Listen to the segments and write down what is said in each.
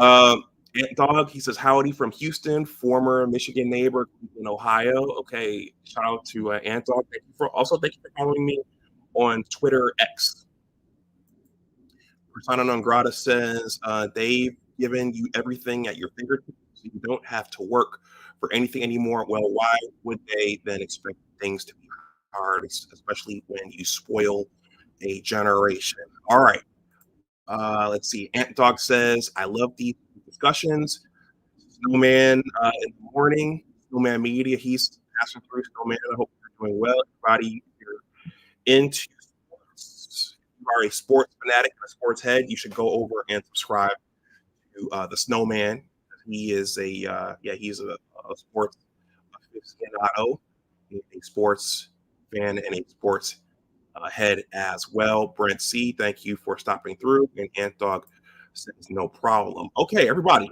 Ant Dog, he says, howdy from Houston, former Michigan neighbor in Ohio. Okay, shout out to Ant Dog. Thank you for following me on Twitter X. Persona non grata says, they've given you everything at your fingertips, so you don't have to work for anything anymore. Well, why would they then expect things to be hard, especially when you spoil a generation? All right. Let's see. Ant Dog says, I love these discussions. Snowman in the morning, Snowman Media, he's passing through. Snowman, I hope you're doing well. Everybody, if you're into sports, if you are a sports fanatic and a sports head, you should go over and subscribe to the Snowman. He is he's a sports aficionado, a sports fan, and a sports head as well. Brent C, thank you for stopping through. And Ant Dog says no problem. Okay, everybody.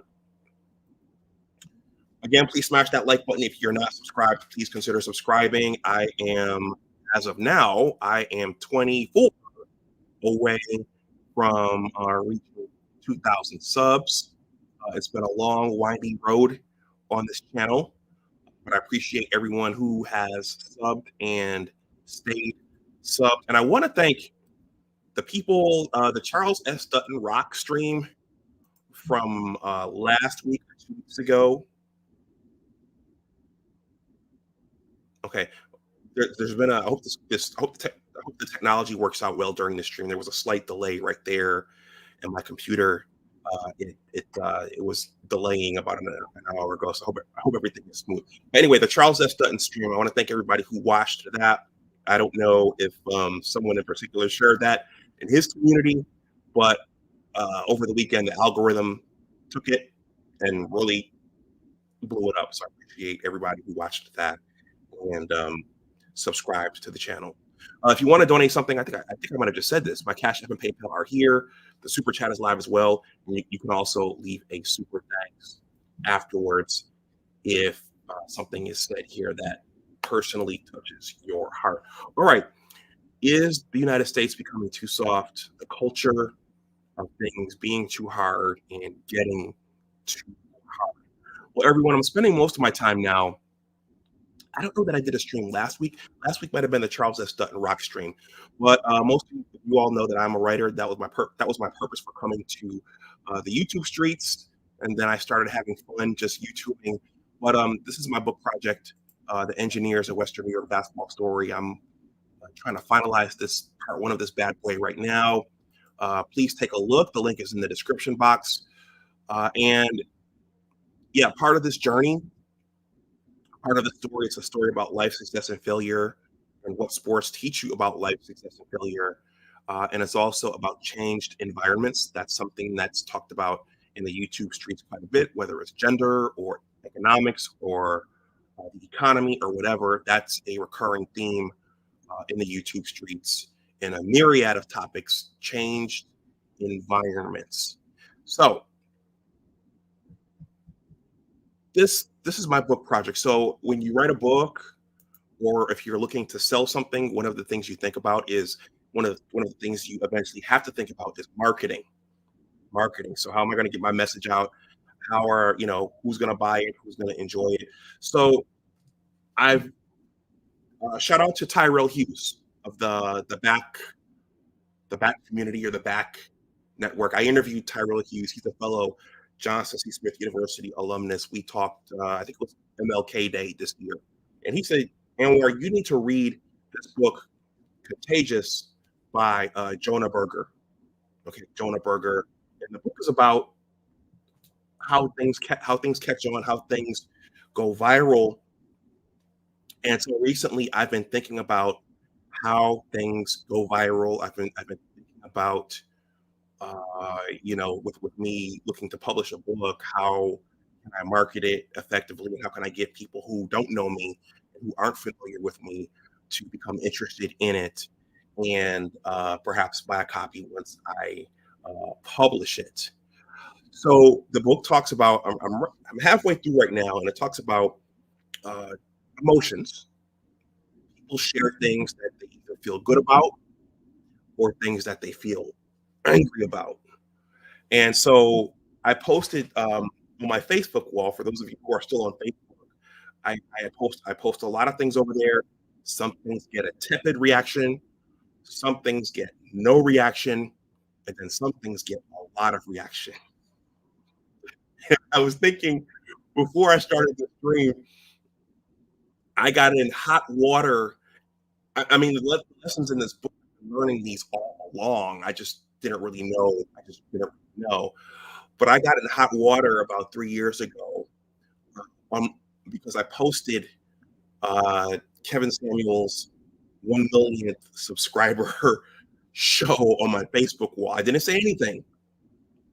Again, please smash that like button. If you're not subscribed, please consider subscribing. As of now, I am 24 away from reaching 2,000 subs. It's been a long, winding road on this channel, but I appreciate everyone who has subbed and stayed subbed. And I want to thank the people, the Charles S. Dutton Rock stream from last week or 2 weeks ago. Okay, there's been I hope the technology works out well during this stream. There was a slight delay right there, and my computer it was delaying about an hour ago. So I hope everything is smooth. But anyway, the Charles S. Dutton stream. I want to thank everybody who watched that. I don't know if someone in particular shared that in his community, but over the weekend the algorithm took it and really blew it up. So I appreciate everybody who watched that and subscribed to the channel. If you want to donate something, I think I might have just said this. My Cash App and PayPal are here. The super chat is live as well. And you can also leave a super thanks afterwards if something is said here that personally touches your heart. All right. Is the United States becoming too soft? The culture of things being too hard and getting too hard. Well, everyone, I'm spending most of my time now. I don't know that I did a stream last week. Last week might have been the Charles S. Dutton Rock stream, but most of you all know that I'm a writer. That was my purpose for coming to the YouTube streets, and then I started having fun just YouTubing. But this is my book project, The Engineers of Western New York Basketball Story. I'm trying to finalize this part one of this bad boy right now. Please take a look. The link is in the description box. And yeah, part of this journey, part of the story, it's a story about life, success, and failure, and what sports teach you about life, success, and failure. And it's also about changed environments. That's something that's talked about in the YouTube streets quite a bit, whether it's gender or economics or the economy or whatever. That's a recurring theme in the YouTube streets in a myriad of topics, changed environments. So this is my book project. So when you write a book, or if you're looking to sell something, one of the things you think about is one of the things you eventually have to think about is marketing. So how am I going to get my message out? How are who's going to buy it? Who's going to enjoy it? So I've shout out to Tyrell Hughes of the back community or the back network. I interviewed Tyrell Hughes. He's a fellow Johnson C. Smith University alumnus. We talked, I think it was MLK Day this year. And he said, Anwar, you need to read this book, Contagious, by Jonah Berger. Okay, Jonah Berger. And the book is about how things catch on, how things go viral. And so recently I've been thinking about how things go viral. I've been thinking about with me looking to publish a book, how can I market it effectively, and how can I get people who don't know me, who aren't familiar with me, to become interested in it, and perhaps buy a copy once I publish it. So the book talks about, I'm halfway through right now, and it talks about emotions. People share things that they either feel good about or things that they feel angry about. And so I posted on my Facebook wall, for those of you who are still on Facebook. I post a lot of things over there. Some things get a tepid reaction, some things get no reaction, and then some things get a lot of reaction. I was thinking before I started the stream, I got in hot water. I mean, the lessons in this book, I'm learning these all along. I just didn't really know. I just didn't know. But I got in hot water about 3 years ago, um, because I posted Kevin Samuel's 1 millionth subscriber show on my Facebook wall. I didn't say anything,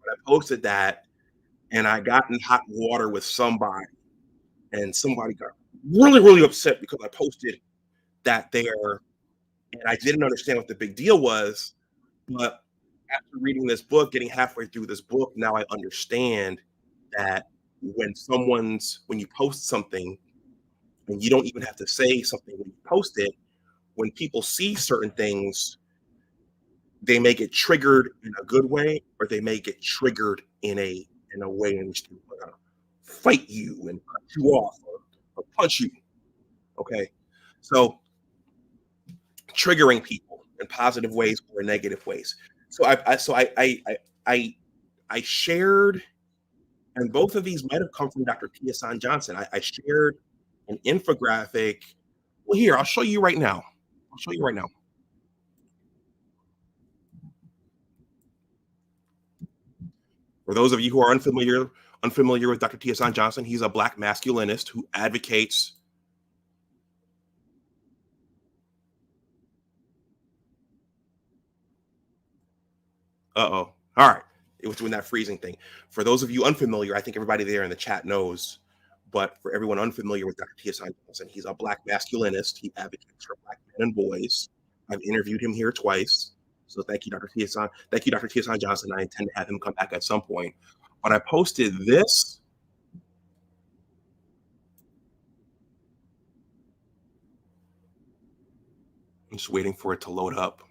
but I posted that, and I got in hot water with somebody, and somebody got really, really upset because I posted that there, and I didn't understand what the big deal was. But after reading this book, getting halfway through this book, now I understand that when you post something and you don't even have to say something when you post it, when people see certain things, they may get triggered in a good way, or they may get triggered in a way in which they want to fight you and cut you off, or punch you. Okay, so triggering people in positive ways or negative ways. So I shared, and both of these might have come from Dr. Tia Johnson. I shared an infographic. Well, here, I'll show you right now. I'll show you right now. For those of you who are unfamiliar with Dr. Tia Johnson, he's a Black masculinist who advocates. Uh-oh. All right. It was doing that freezing thing. For those of you unfamiliar, I think everybody there in the chat knows. But for everyone unfamiliar with Dr. Tia Johnson, he's a Black masculinist. He advocates for Black men and boys. I've interviewed him here twice. So thank you, Dr. Tia. Thank you, Dr. Tia Johnson. I intend to have him come back at some point. But I posted this. I'm just waiting for it to load up.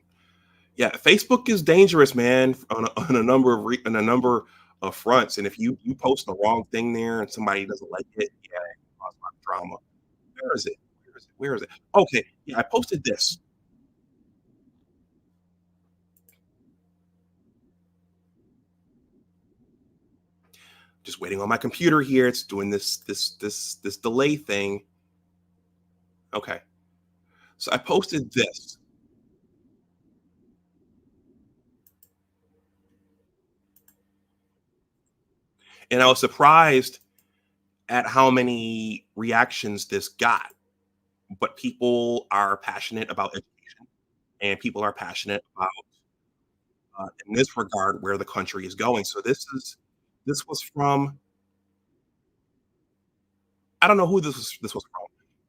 Yeah, Facebook is dangerous, man, on a number on a number of fronts. And if you post the wrong thing there and somebody doesn't like it, yeah, it can cause a lot of drama. Where is it? Where is it? Where is it? Okay, yeah, I posted this. Just waiting on my computer here. It's doing this delay thing. Okay, so I posted this, and I was surprised at how many reactions this got. But people are passionate about education, and people are passionate about, in this regard, where the country is going. So this was from, I don't know who this was from,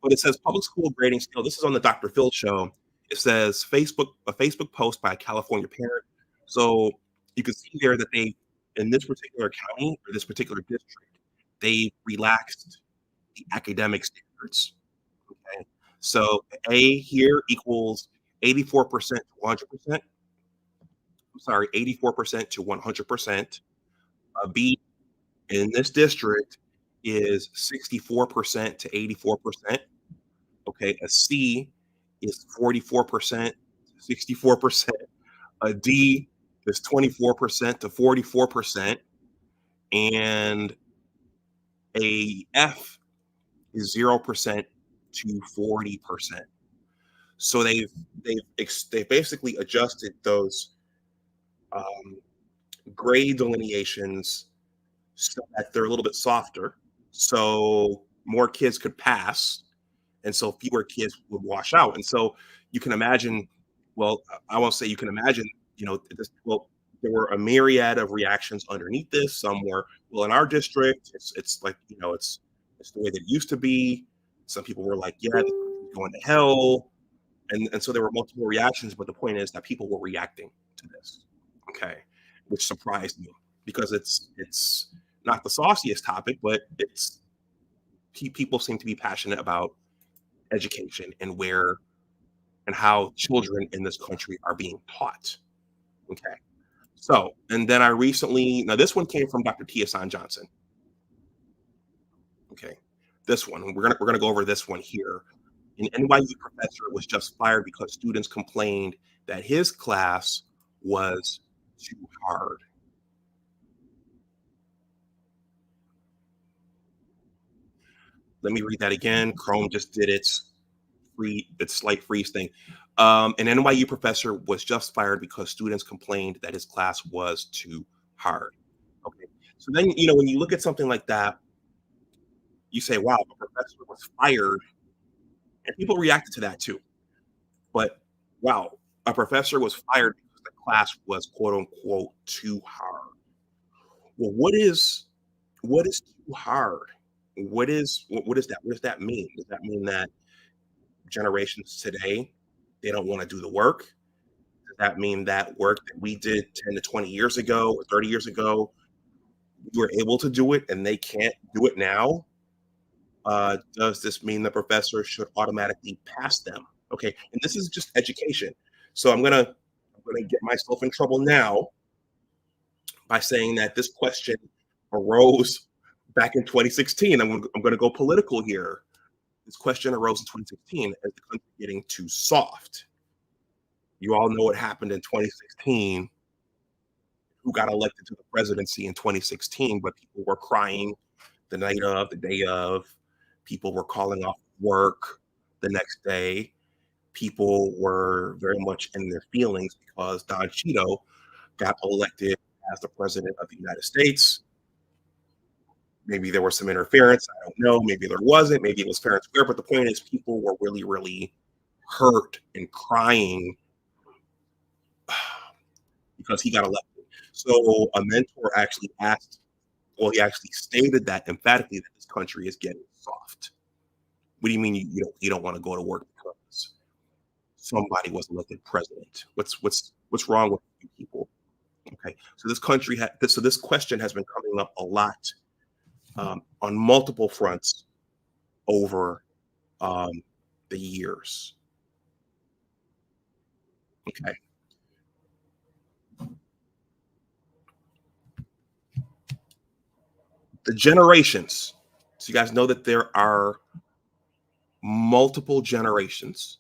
but it says public school grading scale. This is on the Dr. Phil show. It says a Facebook post by a California parent. So you can see there that they, in this particular county or this particular district, they relaxed the academic standards. Okay. So A here equals 84% to 100%. I'm sorry, 84% to 100%. B in this district is 64% to 84%. Okay, a C is 44% to 64%. A D is 24% to 44%, and a F is 0% to 40%. So they've basically adjusted those um, grade delineations so that they're a little bit softer, so more kids could pass, and so fewer kids would wash out. And so you can imagine, well, I won't say you can imagine, well, there were a myriad of reactions underneath this. Some were, well, in our district, it's like, it's the way that it used to be. Some people were like, yeah, going to hell. And so there were multiple reactions, but the point is that people were reacting to this. Okay. Which surprised me because it's not the sauciest topic, but people seem to be passionate about education and how children in this country are being taught. Okay. So, and then I recently, now this one came from Dr. Tiasan Johnson. Okay. This one, we're gonna go over this one here. An NYU professor was just fired because students complained that his class was too hard. Let me read that again. Chrome just did its slight freeze thing. An NYU professor was just fired because students complained that his class was too hard. Okay. So then, when you look at something like that, you say, wow, a professor was fired, and people reacted to that too. But wow, a professor was fired because the class was quote unquote too hard. Well, what is too hard? What is that? What does that mean? Does that mean that generations today, they don't want to do the work? Does that mean that work that we did 10 to 20 years ago or 30 years ago, we were able to do it and they can't do it now? Does this mean the professor should automatically pass them? Okay, and this is just education. So I'm gonna get myself in trouble now by saying that this question arose back in 2016. I'm gonna go political here. This question arose in 2016 as the country getting too soft. You all know what happened in 2016, who got elected to the presidency in 2016, but people were crying the night of, the day of. People were calling off work the next day. People were very much in their feelings because Don Cheeto got elected as the president of the United States. Maybe there was some interference. I don't know. Maybe there wasn't. Maybe it was fair and square. But the point is, people were really, really hurt and crying because he got elected. So a mentor actually asked, well, he actually stated that emphatically that this country is getting soft. What do you mean you don't want to go to work because somebody was elected president? What's wrong with you people? Okay, so this question has been coming up a lot on multiple fronts over um, the years. Okay, the generations. So you guys know that there are multiple generations.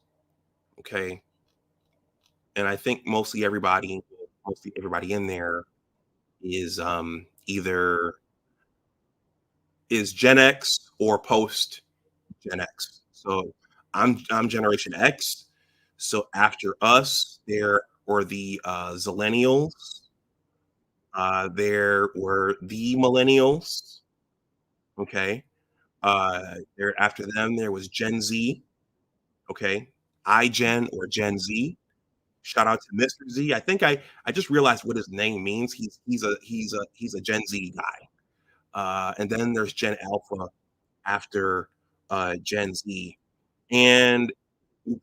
Okay, and I think mostly everybody in there is either is Gen X or post Gen X. So I'm Generation X. So after us, there were the Zillennials. There were the Millennials. Okay. There after them, there was Gen Z. Okay. iGen or Gen Z. Shout out to Mr. Z. I just realized what his name means. He's a Gen Z guy. And then there's Gen Alpha after Gen Z. And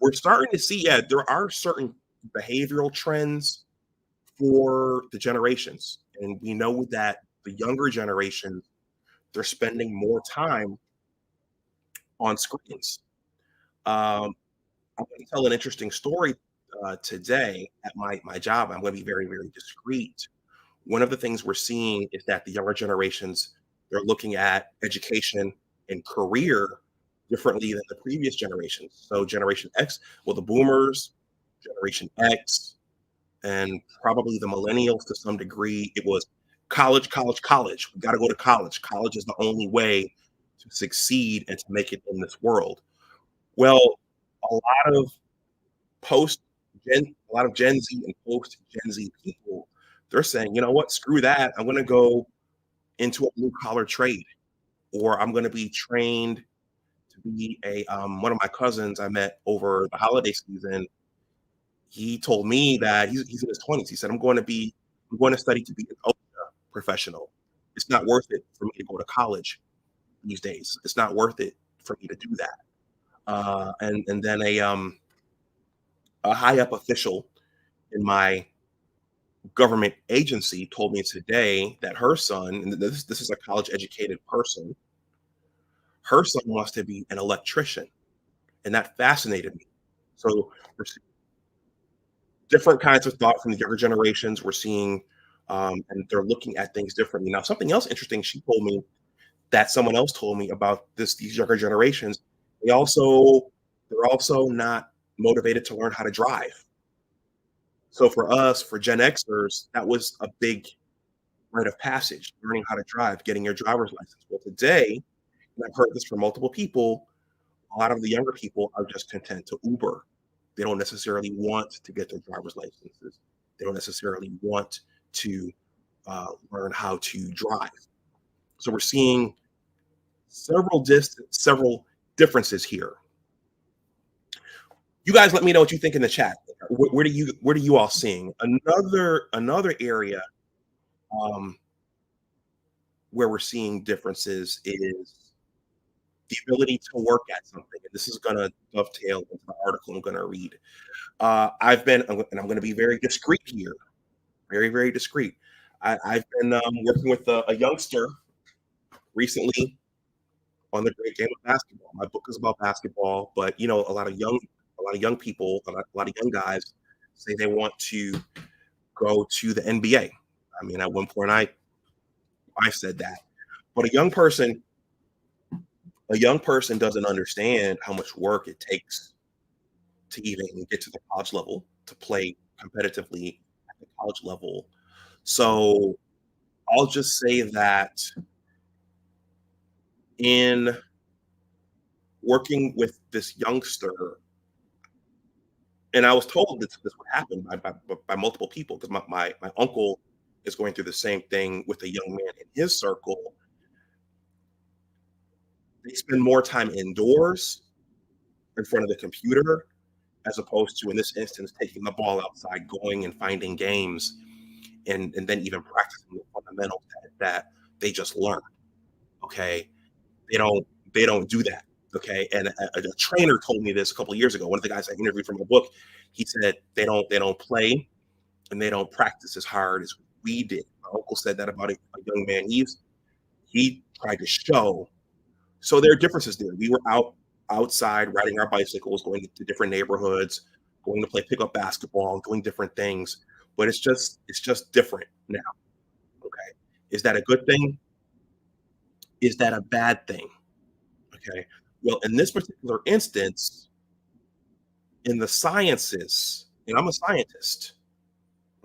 we're starting to see, yeah, there are certain behavioral trends for the generations. And we know that the younger generation, they're spending more time on screens. Um, I'm going to tell an interesting story today at my job. I'm going to be very, very discreet. One of the things we're seeing is that the younger generations, they're looking at education and career differently than the previous generations. So Generation X, well, the boomers, Generation X, and probably the millennials to some degree, it was college, college, college. We got to go to college. College is the only way to succeed and to make it in this world. Well, a lot of a lot of Gen Z and post Gen Z people, they're saying, you know what, screw that. I'm going to go into a blue collar trade, or I'm going to be trained to be a one of my cousins I met over the holiday season. He told me that he's in his 20s. He said, I'm going to study to be an OSHA professional. It's not worth it for me to go to college these days. It's not worth it for me to do that. And then a high up official in my government agency told me today that her son, and this is a college educated person, her son wants to be an electrician, and that fascinated me. So we're seeing different kinds of thought from the younger generations. We're seeing and they're looking at things differently. Now, something else interesting she told me that someone else told me about these younger generations, they're also not motivated to learn how to drive. So for us, for Gen Xers, that was a big rite of passage, learning how to drive, getting your driver's license. Well, today, and I've heard this from multiple people, a lot of the younger people are just content to Uber. They don't necessarily want to get their driver's licenses. They don't necessarily want to learn how to drive. So we're seeing several differences here. You guys, let me know what you think in the chat. Where do you all seeing another area um, where we're seeing differences is the ability to work at something. And this is going to dovetail into the article I'm going to read. And I'm going to be very discreet here, very discreet. I've been working with a youngster recently on the great game of basketball. My book is about basketball, but you know, a lot of young people, a lot of young guys say they want to go to the NBA. I mean, at one point, I said that, but a young person doesn't understand how much work it takes to even get to the college level to play competitively at the college level. So I'll just say that in working with this youngster, and I was told this would happen by multiple people because my uncle is going through the same thing with a young man in his circle. They spend more time indoors in front of the computer as opposed to, in this instance, taking the ball outside, going and finding games, and then even practicing the fundamentals that they just learned. Okay, they don't they don't do that. Okay, and a trainer told me this a couple of years ago. One of the guys I interviewed from the book, he said they don't play and they don't practice as hard as we did. My uncle said that about a young man he tried to show. So there are differences there. We were outside riding our bicycles, going to different neighborhoods, going to play pickup basketball, doing different things. But it's just different now. Okay. Is that a good thing? Is that a bad thing? Okay. Well, in this particular instance, in the sciences, and I'm a scientist,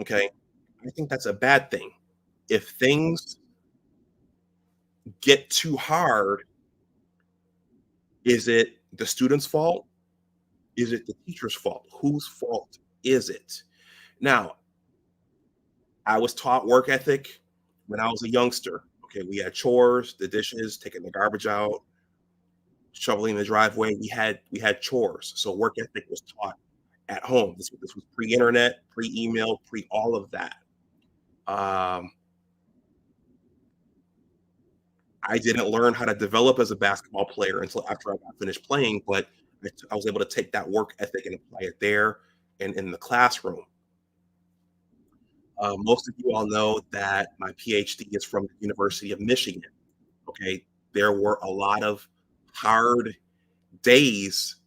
okay, I think that's a bad thing. If things get too hard, is it the student's fault? Is it the teacher's fault? Whose fault is it? Now, I was taught work ethic when I was a youngster. Okay, we had chores, the dishes, taking the garbage out, shoveling the driveway. We had chores. So work ethic was taught at home. This was pre-internet, pre-email, pre all of that. Um, I didn't learn how to develop as a basketball player until after I got finished playing, but I was able to take that work ethic and apply it there and in the classroom. Most of you all know that my PhD is from the University of Michigan. Okay, there were a lot of hard days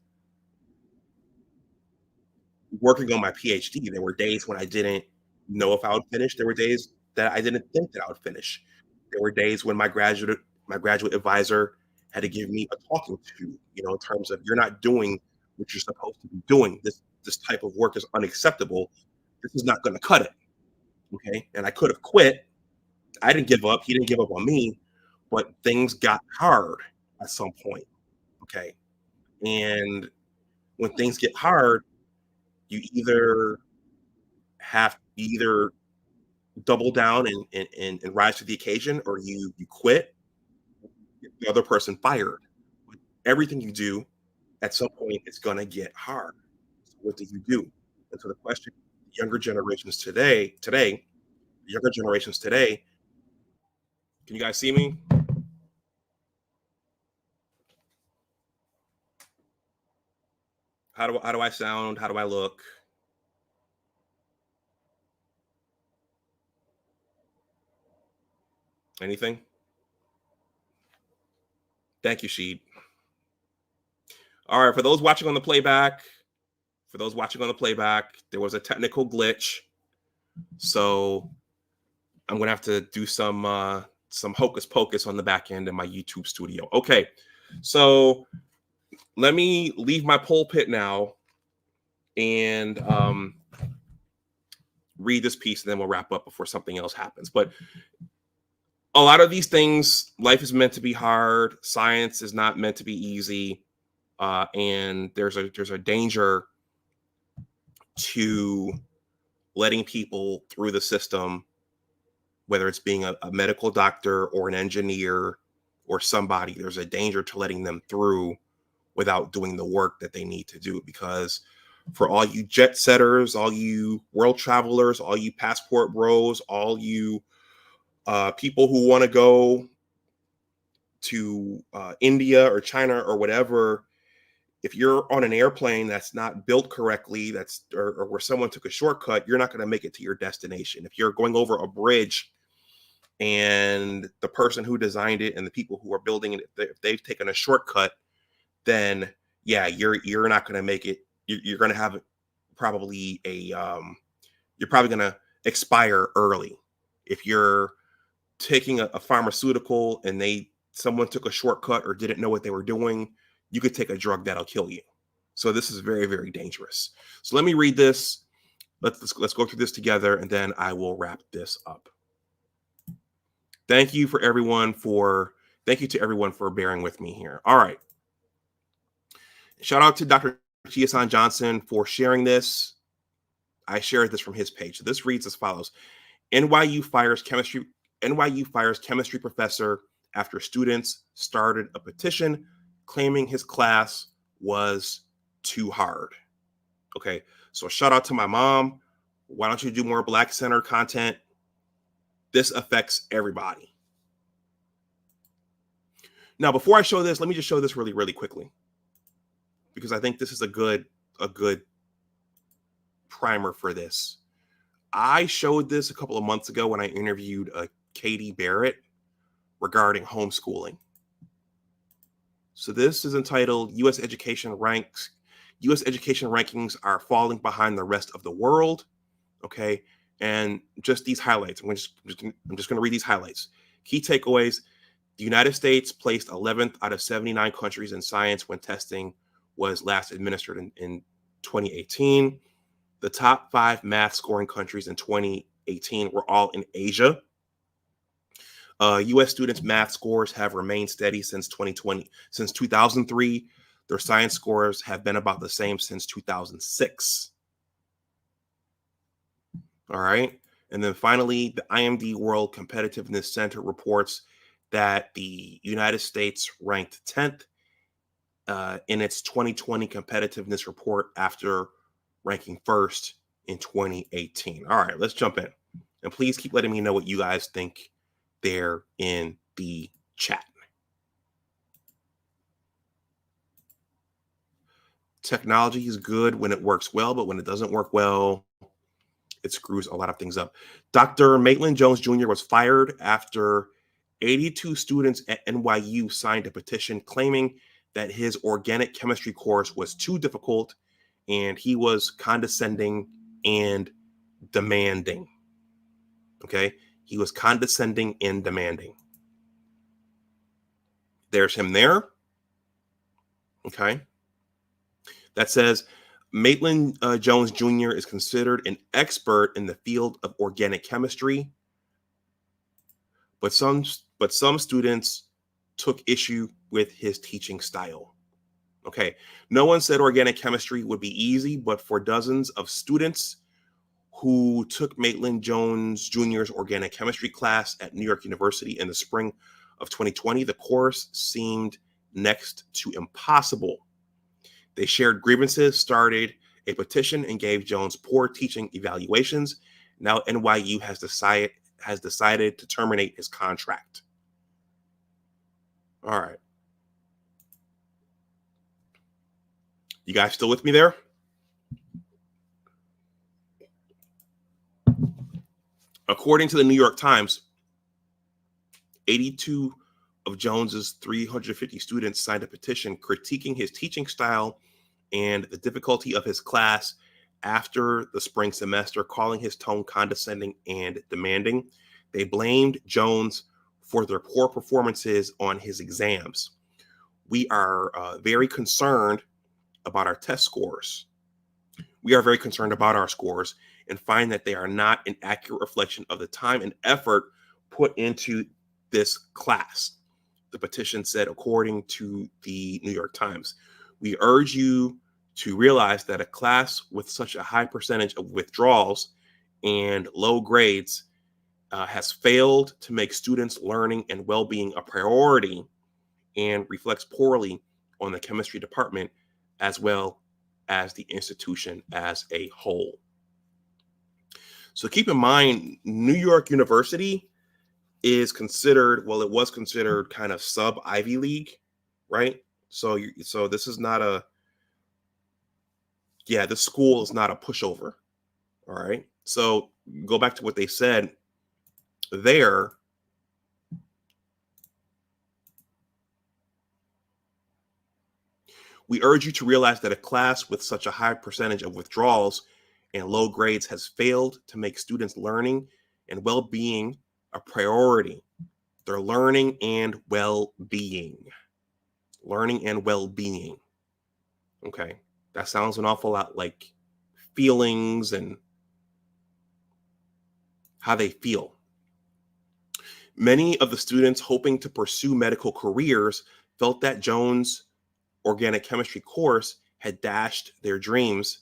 working on my PhD. There were days when I didn't know if I would finish. There were days that I didn't think that I would finish. There were days when my graduate advisor had to give me a talking to, in terms of you're not doing what you're supposed to be doing. This type of work is unacceptable. This is not going to cut it. Okay, and I could have quit. I didn't give up. He didn't give up on me, but things got hard at some point. Okay, and when things get hard, you either double down and rise to the occasion, or you quit, get the other person fired. Everything you do, at some point, it's gonna get hard. So what do you do? And so the question, younger generations today, younger generations today, can you guys see me? How do I sound? How do I look? Anything? Thank you, Sheed. All right, for those watching on the playback, there was a technical glitch. So I'm gonna have to do some hocus pocus on the back end in my YouTube studio. Okay, so let me leave my pulpit now and read this piece, and then we'll wrap up before something else happens. But a lot of these things, life is meant to be hard. Science is not meant to be easy, and there's a danger to letting people through the system, whether it's being a medical doctor or an engineer or somebody. There's a danger to letting them through without doing the work that they need to do. Because for all you jet setters, all you world travelers, all you passport bros, all you people who want to go to India or China or whatever, if you're on an airplane that's not built correctly, or where someone took a shortcut, you're not going to make it to your destination. If you're going over a bridge and the person who designed it and the people who are building it, if they've taken a shortcut, then yeah, you're not going to make it. You're going to have probably you're probably going to expire early. If you're taking a pharmaceutical and someone took a shortcut or didn't know what they were doing, you could take a drug that'll kill you. So this is very, very dangerous. So let me read this. Let's go through this together, and then I will wrap this up. Thank you to everyone for bearing with me here. All right. Shout out to Dr. Chiasan Johnson for sharing this. I shared this from his page. So this reads as follows: NYU fires chemistry professor after students started a petition claiming his class was too hard. Okay, so shout out to my mom. Why don't you do more Black-centered content? This affects everybody. Now, before I show this, let me just show this really, really quickly, because I think this is a good primer for this. I showed this a couple of months ago when I interviewed Katie Barrett regarding homeschooling. So this is entitled "U.S. Education Rankings Are Falling Behind the Rest of the World." Okay, and just these highlights. I'm just going to read these highlights. Key takeaways: the United States placed 11th out of 79 countries in science when testing was last administered in 2018. The top 5 math scoring countries in 2018 were all in Asia. U.S. students' math scores have remained steady since 2020. Since 2003, their science scores have been about the same since 2006. All right. And then finally, the IMD World Competitiveness Center reports that the United States ranked 10th in its 2020 competitiveness report after ranking first in 2018. All right, let's jump in. And please keep letting me know what you guys think there in the chat. Technology is good when it works well, but when it doesn't work well, it screws a lot of things up. Dr. Maitland Jones Jr. was fired after 82 students at NYU signed a petition claiming that his organic chemistry course was too difficult and he was condescending and demanding. Okay? He was condescending and demanding. There's him there. Okay? That says Maitland Jones Jr. is considered an expert in the field of organic chemistry, but some students took issue with his teaching style. Okay, no one said organic chemistry would be easy, but for dozens of students who took Maitland Jones Jr.'s organic chemistry class at New York University in the spring of 2020, the course seemed next to impossible. They shared grievances, started a petition, and gave Jones poor teaching evaluations. Now NYU has decided to terminate his contract. All right. You guys still with me there? According to the New York Times, 82 of Jones's 350 students signed a petition critiquing his teaching style and the difficulty of his class after the spring semester, calling his tone condescending and demanding. They blamed Jones for their poor performances on his exams. We are very concerned about our test scores. We are very concerned about our scores and find that they are not an accurate reflection of the time and effort put into this class. The petition said, according to the New York Times, we urge you to realize that a class with such a high percentage of withdrawals and low grades has failed to make students' learning and well-being a priority and reflects poorly on the chemistry department as well as the institution as a whole. So keep in mind, New York University is considered, well, it was considered kind of sub Ivy League, right? So this is not this school is not a pushover. All right. So go back to what they said there. We urge you to realize that a class with such a high percentage of withdrawals and low grades has failed to make students' learning and well-being a priority. Their learning and well-being. Learning and well-being. Okay. That sounds an awful lot like feelings and how they feel. Many of the students hoping to pursue medical careers felt that Jones' organic chemistry course had dashed their dreams,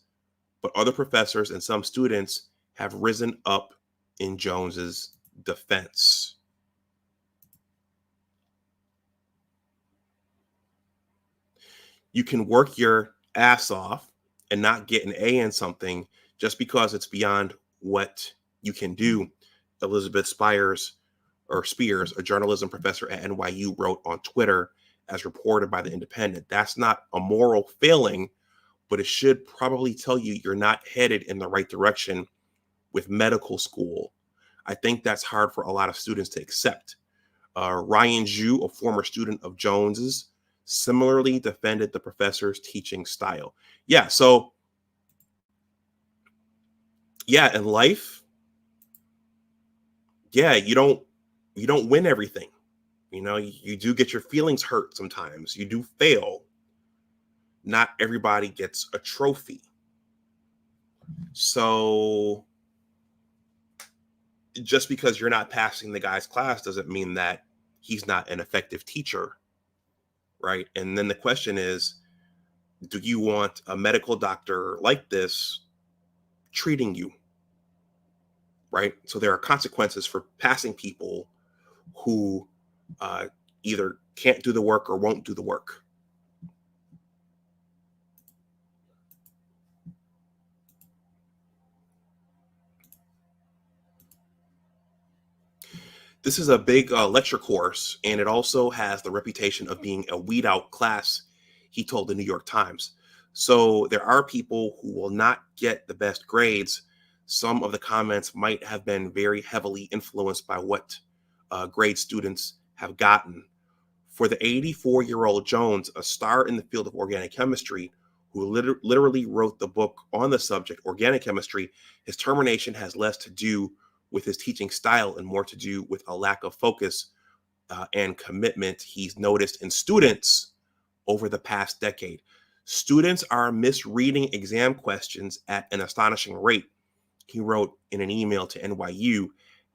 but other professors and some students have risen up in Jones's defense. You can work your ass off and not get an A in something just because it's beyond what you can do. Elizabeth Spears, a journalism professor at NYU, wrote on Twitter, as reported by The Independent. That's not a moral failing, but it should probably tell you you're not headed in the right direction with medical school. I think that's hard for a lot of students to accept. Ryan Zhu, a former student of Jones's, similarly defended the professor's teaching style. So in life, you don't win everything. You do get your feelings hurt sometimes. You do fail. Not everybody gets a trophy. So just because you're not passing the guy's class doesn't mean that he's not an effective teacher, right? And then the question is, do you want a medical doctor like this treating you, right? So there are consequences for passing people who either can't do the work or won't do the work. This is a big lecture course, and it also has the reputation of being a weed out class, he told the New York Times. So there are people who will not get the best grades. Some of the comments might have been very heavily influenced by what grade students have gotten. For the 84-year-old Jones, a star in the field of organic chemistry, who literally wrote the book on the subject, Organic Chemistry, his termination has less to do with his teaching style and more to do with a lack of focus and commitment he's noticed in students over the past decade. Students are misreading exam questions at an astonishing rate, he wrote in an email to NYU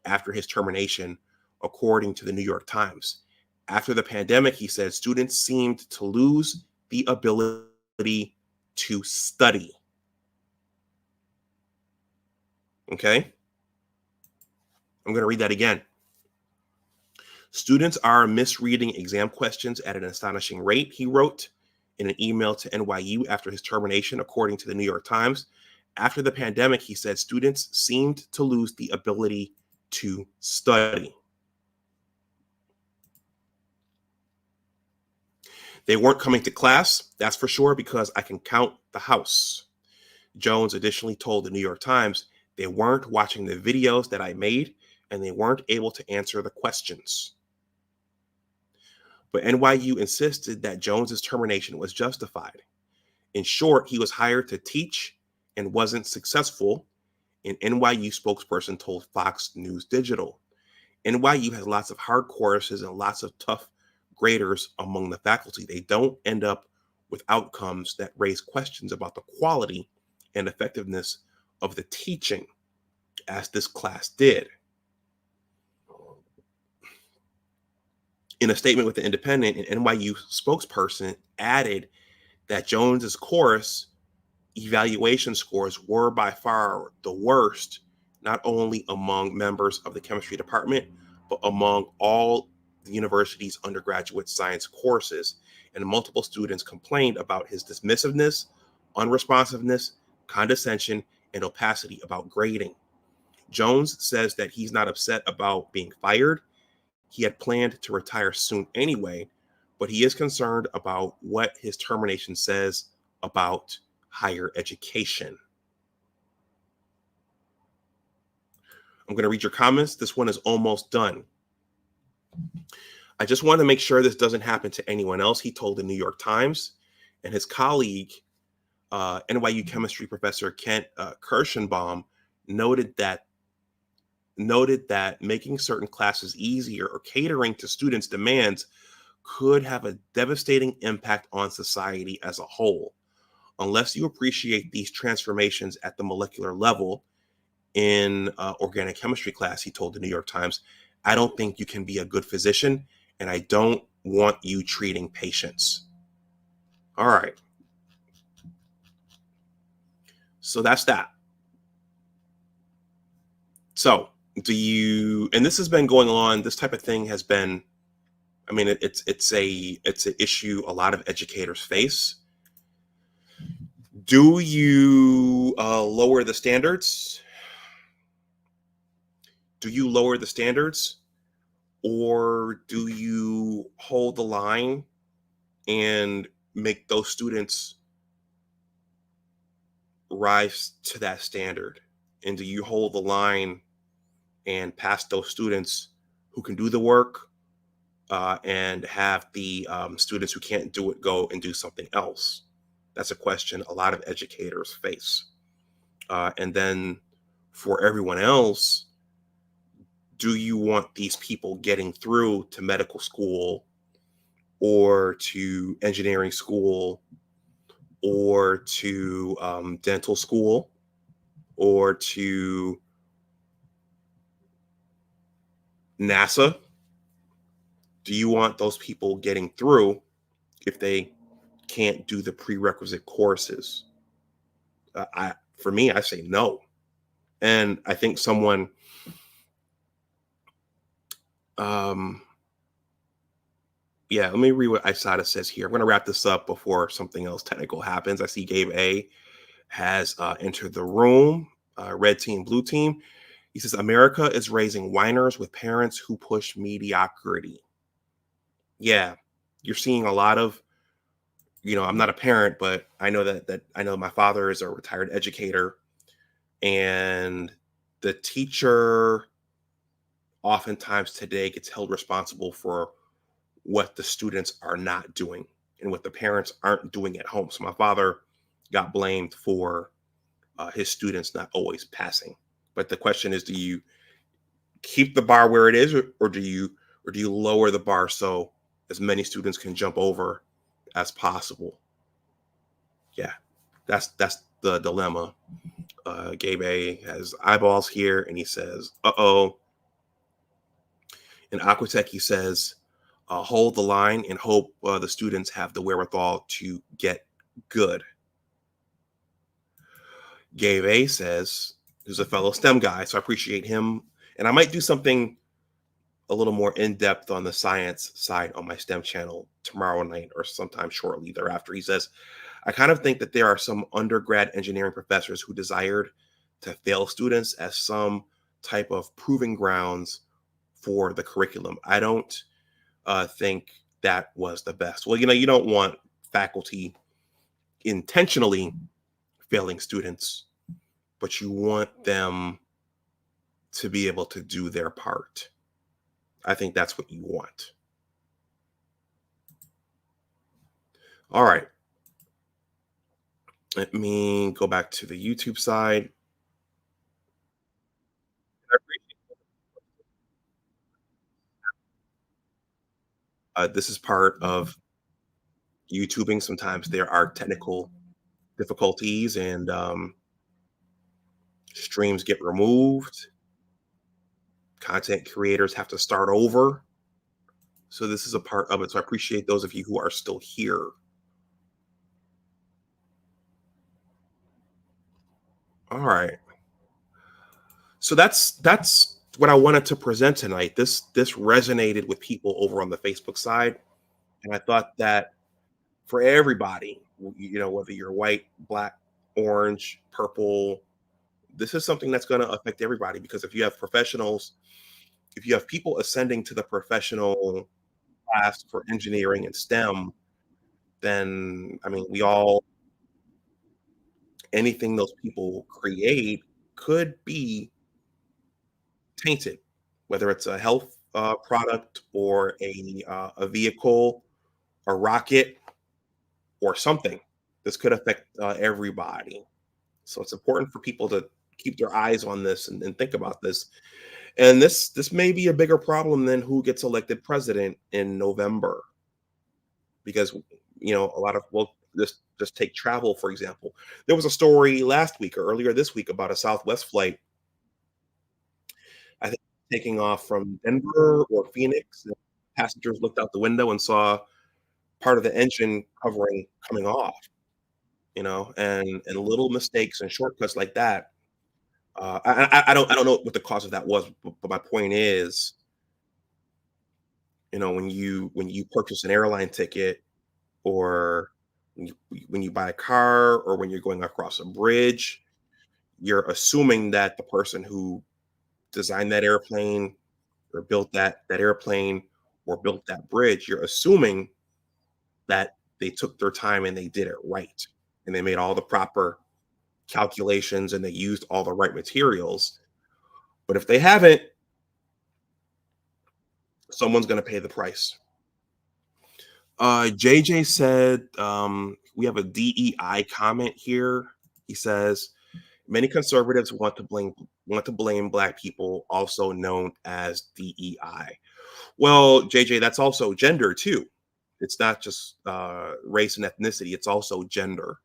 after his termination, according to the New York Times. After the pandemic, he said, students seemed to lose the ability to study. Okay? I'm going to read that again. Students are misreading exam questions at an astonishing rate, he wrote in an email to NYU after his termination, according to the New York Times. After the pandemic, he said, students seemed to lose the ability to study. They weren't coming to class, that's for sure, because I can count the house. Jones additionally told the New York Times they weren't watching the videos that I made and they weren't able to answer the questions. But NYU insisted that Jones's termination was justified. In short, he was hired to teach and wasn't successful, an NYU spokesperson told Fox News Digital. NYU has lots of hard courses and lots of tough graders among the faculty. They don't end up with outcomes that raise questions about the quality and effectiveness of the teaching, as this class did. In a statement with the Independent, an NYU spokesperson added that Jones's course evaluation scores were by far the worst, not only among members of the chemistry department, but among all the university's undergraduate science courses. And multiple students complained about his dismissiveness, unresponsiveness, condescension, and opacity about grading. Jones says that he's not upset about being fired. He had planned to retire soon anyway, but he is concerned about what his termination says about higher education. I'm going to read your comments. This one is almost done. I just want to make sure this doesn't happen to anyone else, he told the New York Times. And his colleague, NYU chemistry professor Kent Kirschenbaum, noted that making certain classes easier or catering to students' demands could have a devastating impact on society as a whole. Unless you appreciate these transformations at the molecular level in organic chemistry class, he told the New York Times, I don't think you can be a good physician, and I don't want you treating patients. All right. So that's that. So and this has been going on, this type of thing has been, I mean, it's an issue a lot of educators face. Do you lower the standards? Do you lower the standards, or do you hold the line and make those students rise to that standard? And do you hold the line and pass those students who can do the work, and have the students who can't do it go and do something else? That's a question a lot of educators face. And then for everyone else, do you want these people getting through to medical school or to engineering school or to dental school or to NASA? Do you want those people getting through if they can't do the prerequisite courses? For me, I say no. And I think someone, yeah, let me read what Isada says here. I'm going to wrap this up before something else technical happens. I see Gabe A has entered the room. Red team, blue team. He says, America is raising whiners with parents who push mediocrity. Yeah, you're seeing a lot of, I'm not a parent, but I know that I know my father is a retired educator, and the teacher oftentimes today gets held responsible for what the students are not doing and what the parents aren't doing at home. So my father got blamed for his students not always passing. But the question is, do you keep the bar where it is, or do you lower the bar so as many students can jump over as possible? Yeah, that's the dilemma. Gabe A has eyeballs here, and he says, "Uh-oh." In Aquatech, he says, "Hold the line and hope the students have the wherewithal to get good." Gabe A says, who's a fellow STEM guy, so I appreciate him. And I might do something a little more in-depth on the science side on my STEM channel tomorrow night or sometime shortly thereafter. He says, I kind of think that there are some undergrad engineering professors who desired to fail students as some type of proving grounds for the curriculum. I don't think that was the best. Well, you don't want faculty intentionally failing students, but you want them to be able to do their part. I think that's what you want. All right. Let me go back to the YouTube side. This is part of YouTubing. Sometimes there are technical difficulties and streams get removed. Content creators have to start over. So this is a part of it. So I appreciate those of you who are still here. All right. So that's what I wanted to present tonight. This resonated with people over on the Facebook side, and I thought that for everybody, whether you're white, black, orange, purple, this is something that's going to affect everybody because if you have professionals, if you have people ascending to the professional class for engineering and STEM, then I mean, we all anything those people create could be tainted, whether it's a health product or a vehicle, a rocket, or something. This could affect everybody. So it's important for people to keep their eyes on this and think about this. And this may be a bigger problem than who gets elected president in November, because a lot of well, just take travel for example. There was a story last week or earlier this week about a Southwest flight. I think taking off from Denver or Phoenix. And passengers looked out the window and saw part of the engine covering coming off. And little mistakes and shortcuts like that. I don't know what the cause of that was, but my point is, when you purchase an airline ticket or when you buy a car or when you're going across a bridge, you're assuming that the person who designed that airplane or built that airplane or built that bridge, you're assuming that they took their time and they did it right and they made all the proper calculations and they used all the right materials. But if they haven't, someone's going to pay the price. JJ said, we have a DEI comment here. He says, many conservatives want to blame Black people, also known as DEI. Well, JJ, that's also gender too. It's not just race and ethnicity; it's also gender.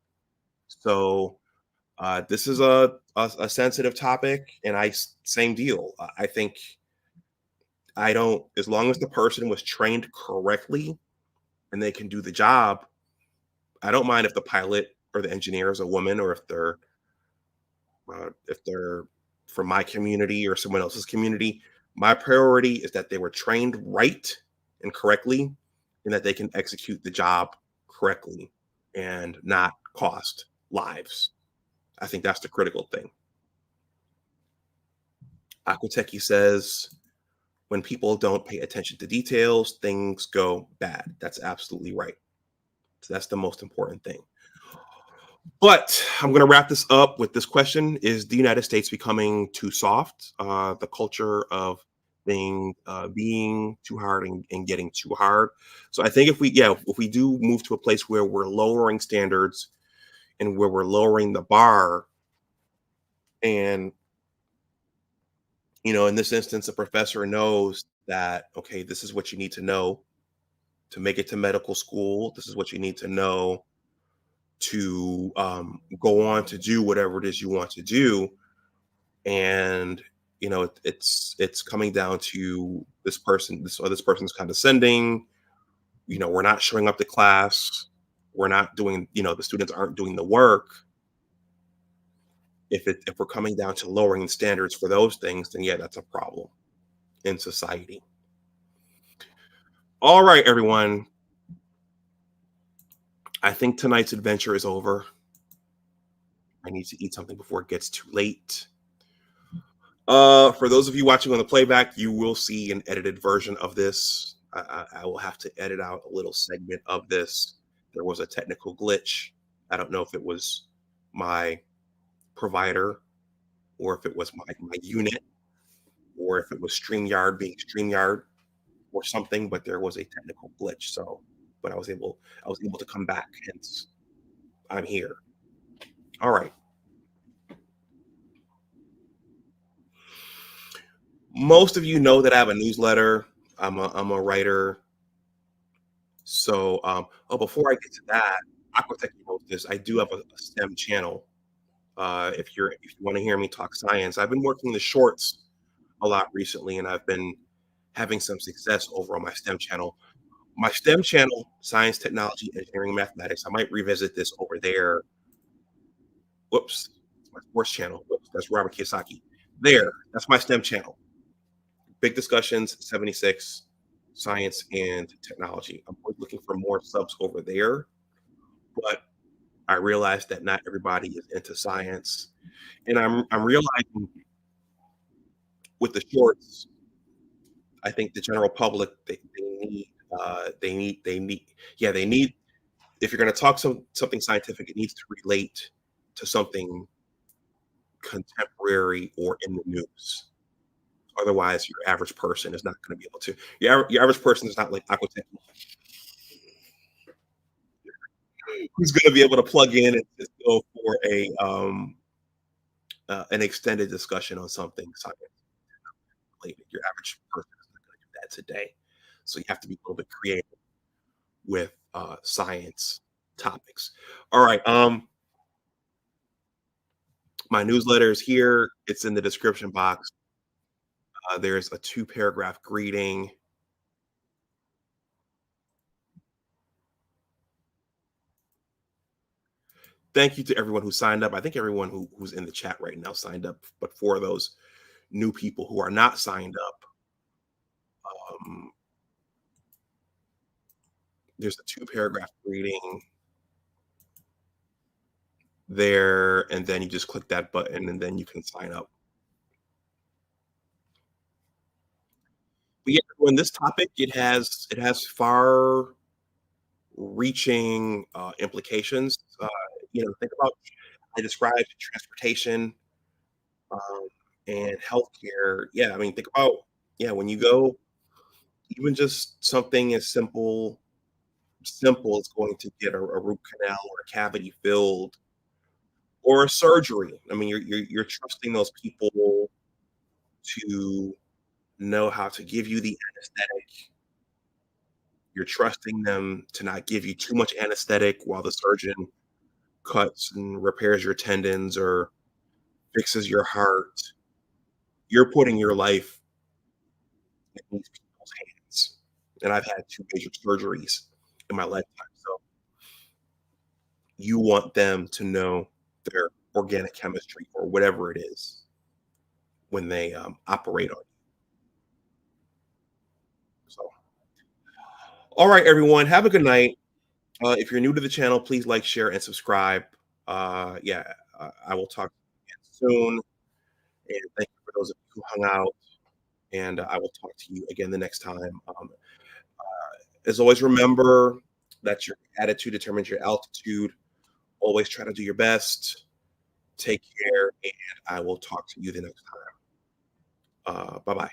So this is a sensitive topic, and same deal. I think I don't, as long as the person was trained correctly and they can do the job, I don't mind if the pilot or the engineer is a woman or if they're from my community or someone else's community. My priority is that they were trained right and correctly and that they can execute the job correctly and not cost lives. I think that's the critical thing. Aquateki says, when people don't pay attention to details, things go bad. That's absolutely right. So that's the most important thing. But I'm going to wrap this up with this question. Is the United States becoming too soft? The culture of being too hard and getting too hard. So I think if we do move to a place where we're lowering standards and where we're lowering the bar, and in this instance, a professor knows that, okay, this is what you need to know to make it to medical school. This is what you need to know to go on to do whatever it is you want to do. And it's coming down to this person's condescending. We're not showing up to class. We're not doing. The students aren't doing the work. If we're coming down to lowering standards for those things, then yeah, that's a problem in society. All right, everyone. I think tonight's adventure is over. I need to eat something before it gets too late. For those of you watching on the playback, you will see an edited version of this. I will have to edit out a little segment of this. There was a technical glitch. I don't know if it was my provider or if it was my unit or if it was StreamYard being StreamYard or something, but there was a technical glitch. So, but I was able to come back, hence I'm here. All right. Most of you know that I have a newsletter. I'm a writer. Before I get to that, Aquatech Hostess, I do have a STEM channel. If you want to hear me talk science, I've been working the shorts a lot recently, and I've been having some success over on my STEM channel. My STEM channel, science, technology, engineering, mathematics. I might revisit this over there. Whoops, it's my sports channel. Whoops, that's Robert Kiyosaki. There, that's my STEM channel. Big discussions, 76, science and technology. I'm always looking for more subs over there, but I realize that not everybody is into science, and I'm realizing with the shorts, I think the general public they need yeah they need if you're going to talk something scientific, it needs to relate to something contemporary or in the news. Otherwise, your average person is not going to be able to. Your average person is not like Aquatech, who's going to be able to plug in and just go for an extended discussion on something science related. Your average person is not going to do that today. So you have to be a little bit creative with science topics. All right. My newsletter is here. It's in the description box. There's a 2-paragraph greeting. Thank you to everyone who signed up. I think everyone who's in the chat right now signed up, but for those new people who are not signed up, um, there's a 2-paragraph greeting there, and then you just click that button, and then you can sign up. But yeah, on this topic, it has far-reaching implications. Think about I described transportation and healthcare. Yeah, I mean, think about when you go, even just something as simple as going to get a root canal or a cavity filled or a surgery. I mean, you're trusting those people to know how to give you the anesthetic. You're trusting them to not give you too much anesthetic while the surgeon cuts and repairs your tendons or fixes your heart. You're putting your life in these people's hands. And I've had 2 major surgeries in my lifetime. So you want them to know their organic chemistry or whatever it is when they operate on you. So, all right, everyone, have a good night. If you're new to the channel, please like, share, and subscribe. I will talk to you again soon. And thank you for those of you who hung out. And I will talk to you again the next time. As always, remember that your attitude determines your altitude. Always try to do your best. Take care, and I will talk to you the next time. Bye bye.